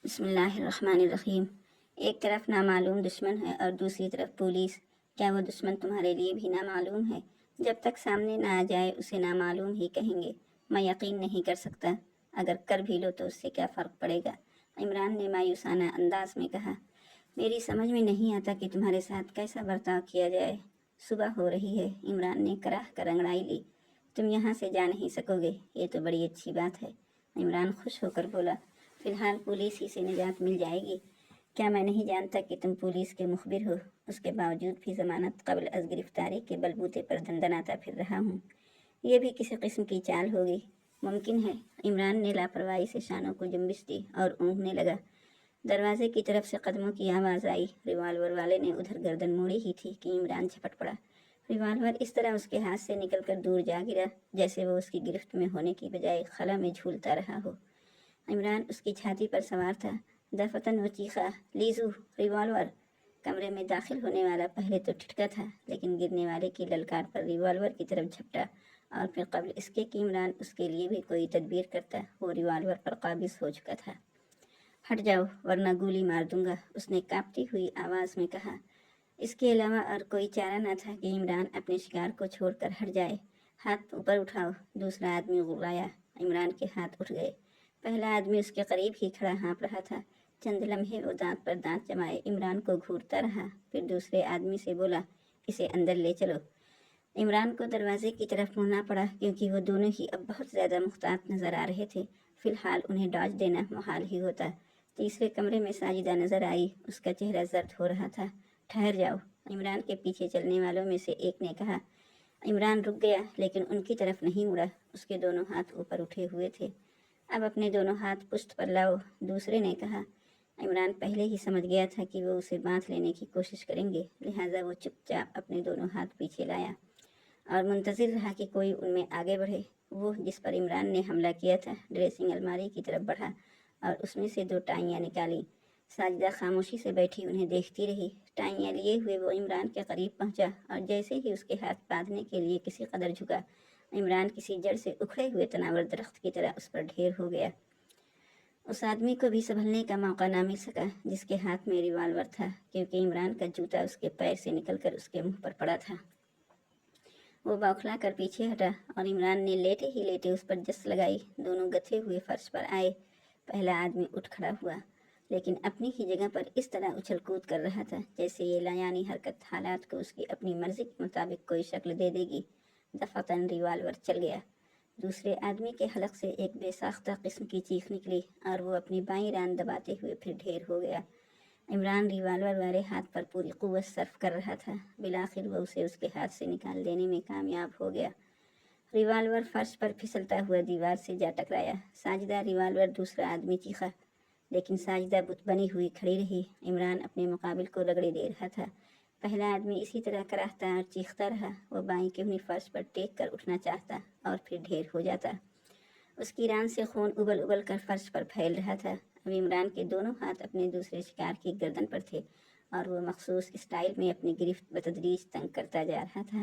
بسم اللہ الرحمن الرحیم۔ ایک طرف نامعلوم دشمن ہے اور دوسری طرف پولیس۔ کیا وہ دشمن تمہارے لیے بھی نامعلوم ہے؟ جب تک سامنے نہ آ جائے اسے نامعلوم ہی کہیں گے۔ میں یقین نہیں کر سکتا، اگر کر بھی لو تو اس سے کیا فرق پڑے گا؟ عمران نے مایوسانہ انداز میں کہا، میری سمجھ میں نہیں آتا کہ تمہارے ساتھ کیسا برتاؤ کیا جائے۔ صبح ہو رہی ہے، عمران نے کراہ کر انگڑائی لی۔ تم یہاں سے جا نہیں سکو گے، یہ تو بڑی اچھی بات ہے۔ عمران خوش ہو کر بولا، فی الحال پولیس ہی سے نجات مل جائے گی۔ کیا میں نہیں جانتا کہ تم پولیس کے مخبر ہو؟ اس کے باوجود بھی ضمانت قبل از گرفتاری کے بلبوتے پر دندناتا پھر رہا ہوں۔ یہ بھی کسی قسم کی چال ہوگی؟ ممکن ہے۔ عمران نے لاپرواہی سے شانوں کو جنبش دی اور اونگنے لگا۔ دروازے کی طرف سے قدموں کی آواز آئی۔ ریوالور والے نے ادھر گردن موڑی ہی تھی کہ عمران جھپٹ پڑا۔ ریوالور اس طرح اس کے ہاتھ سے نکل کر دور جا گرا جیسے وہ اس کی گرفت میں ہونے کی بجائے خلا میں جھولتا رہا ہو۔ عمران اس کی چھاتی پر سوار تھا۔ دفتن وہ چیخا، لیزو، ریوالور! کمرے میں داخل ہونے والا پہلے تو ٹھٹکا تھا، لیکن گرنے والے کی للکار پر ریوالور کی طرف جھپٹا اور پھر قبل اس کے کہ عمران اس کے لیے بھی کوئی تدبیر کرتا وہ ریوالور پر قابض ہو چکا تھا۔ ہٹ جاؤ ورنہ گولی مار دوں گا، اس نے کانپتی ہوئی آواز میں کہا۔ اس کے علاوہ اور کوئی چارہ نہ تھا کہ عمران اپنے شکار کو چھوڑ کر ہٹ جائے۔ ہاتھ اوپر اٹھاؤ، دوسرا آدمی غرایا۔ عمران کے ہاتھ اٹھ گئے۔ پہلا آدمی اس کے قریب ہی کھڑا ہانپ رہا تھا۔ چند لمحے وہ دانت پر دانت جمائے عمران کو گھورتا رہا، پھر دوسرے آدمی سے بولا، اسے اندر لے چلو۔ عمران کو دروازے کی طرف مڑنا پڑا کیونکہ وہ دونوں ہی اب بہت زیادہ محتاط نظر آ رہے تھے۔ فی الحال انہیں ڈاج دینا محال ہی ہوتا۔ تیسرے کمرے میں ساجدہ نظر آئی، اس کا چہرہ زرد ہو رہا تھا۔ ٹھہر جاؤ، عمران کے پیچھے چلنے والوں میں سے ایک نے کہا۔ عمران رک گیا لیکن ان کی طرف نہیں مڑا، اس کے دونوں ہاتھ اوپر اٹھے ہوئے تھے۔ اب اپنے دونوں ہاتھ پشت پر لاؤ، دوسرے نے کہا۔ عمران پہلے ہی سمجھ گیا تھا کہ وہ اسے باندھ لینے کی کوشش کریں گے، لہٰذا وہ چپ چاپ اپنے دونوں ہاتھ پیچھے لایا اور منتظر رہا کہ کوئی ان میں آگے بڑھے۔ وہ جس پر عمران نے حملہ کیا تھا ڈریسنگ الماری کی طرف بڑھا اور اس میں سے 2 ٹائیاں نکالیں۔ ساجدہ خاموشی سے بیٹھی انہیں دیکھتی رہی۔ ٹائیاں لیے ہوئے وہ عمران کے قریب پہنچا اور جیسے ہی اس کے ہاتھ باندھنے کے لیے کسی قدر جھکا، عمران کسی جڑ سے اکھڑے ہوئے تناور درخت کی طرح اس پر ڈھیر ہو گیا۔ اس آدمی کو بھی سنبھلنے کا موقع نہ مل سکا جس کے ہاتھ میں ریوالور تھا، کیونکہ عمران کا جوتا اس کے پیر سے نکل کر اس کے منہ پر پڑا تھا۔ وہ بوکھلا کر پیچھے ہٹا اور عمران نے لیٹے ہی لیٹے اس پر جس لگائی۔ دونوں گتھے ہوئے فرش پر آئے۔ پہلا آدمی اٹھ کھڑا ہوا، لیکن اپنی ہی جگہ پر اس طرح اچھل کود کر رہا تھا جیسے یہ لایعنی حرکت حالات کو اس کی اپنی مرضی کے مطابق کوئی شکل دے دے گی۔ دفعتاً ریوالور چل گیا۔ دوسرے آدمی کے حلق سے ایک بے ساختہ قسم کی چیخ نکلی اور وہ اپنی بائیں ران دباتے ہوئے پھر ڈھیر ہو گیا۔ عمران ریوالور والے ہاتھ پر پوری قوت صرف کر رہا تھا۔ بالآخر وہ اسے اس کے ہاتھ سے نکال دینے میں کامیاب ہو گیا۔ ریوالور فرش پر پھسلتا ہوا دیوار سے جا ٹکرایا۔ ساجدہ، ریوالور! دوسرا آدمی چیخا، لیکن ساجدہ بت بنی ہوئی کھڑی رہی۔ عمران اپنے مقابل کو رگڑے دے رہا تھا۔ پہلا آدمی اسی طرح کراہتا اور چیختا رہا۔ وہ بائیں کہنی فرش پر ٹیک کر اٹھنا چاہتا اور پھر ڈھیر ہو جاتا۔ اس کی ران سے خون ابل ابل کر فرش پر پھیل رہا تھا۔ اب عمران کے دونوں ہاتھ اپنے دوسرے شکار کی گردن پر تھے اور وہ مخصوص اسٹائل میں اپنی گرفت بتدریج تنگ کرتا جا رہا تھا۔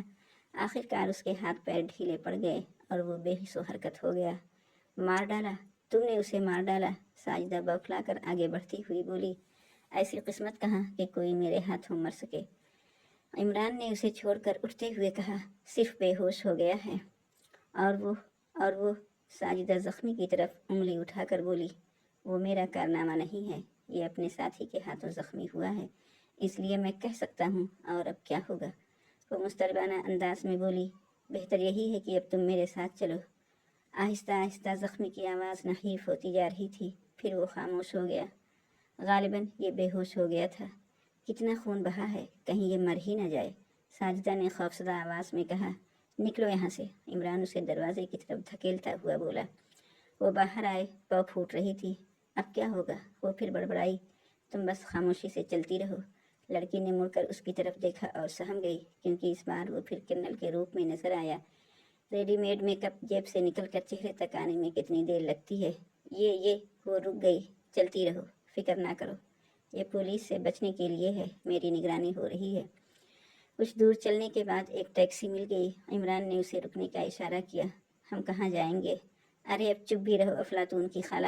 آخر کار اس کے ہاتھ پیر ڈھیلے پڑ گئے اور وہ بے حس و حرکت ہو گیا۔ مار ڈالا؟ تم نے اسے مار ڈالا؟ ساجدہ بوکھلا کر آگے بڑھتی ہوئی بولی۔ ایسی قسمت کہاں کہ کوئی میرے ہاتھوں مر سکے۔ عمران نے اسے چھوڑ کر اٹھتے ہوئے کہا، صرف بے ہوش ہو گیا ہے۔ اور وہ ساجدہ زخمی کی طرف انگلی اٹھا کر بولی، وہ میرا کارنامہ نہیں ہے، یہ اپنے ساتھی کے ہاتھوں زخمی ہوا ہے، اس لیے میں کہہ سکتا ہوں۔ اور اب کیا ہوگا؟ وہ مستربانہ انداز میں بولی، بہتر یہی ہے کہ اب تم میرے ساتھ چلو۔ آہستہ آہستہ زخمی کی آواز نحیف ہوتی جا رہی تھی، پھر وہ خاموش ہو گیا۔ غالباً یہ بے ہوش ہو گیا تھا۔ کتنا خون بہا ہے، کہیں یہ مر ہی نہ جائے، ساجدہ نے خوفزدہ آواز میں کہا۔ نکلو یہاں سے، عمران اسے دروازے کی طرف دھکیلتا ہوا بولا۔ وہ باہر آئے، پاؤں پھوٹ رہی تھی۔ اب کیا ہوگا؟ وہ پھر بڑبڑائی، تم بس خاموشی سے چلتی رہو۔ لڑکی نے مڑ کر اس کی طرف دیکھا اور سہم گئی کیونکہ اس بار وہ پھر کرنل کے روپ میں نظر آیا۔ ریڈی میڈ میک اپ جیب سے نکل کر چہرے تک آنے میں کتنی دیر لگتی ہے؟ یہ وہ رک گئی۔ چلتی رہو، فکر نہ کرو، یہ پولیس سے بچنے کے لیے ہے، میری نگرانی ہو رہی ہے۔ کچھ دور چلنے کے بعد ایک ٹیکسی مل گئی۔ عمران نے اسے رکنے کا اشارہ کیا۔ ہم کہاں جائیں گے؟ ارے اب چپ بھی رہو افلاطون کی خالہ،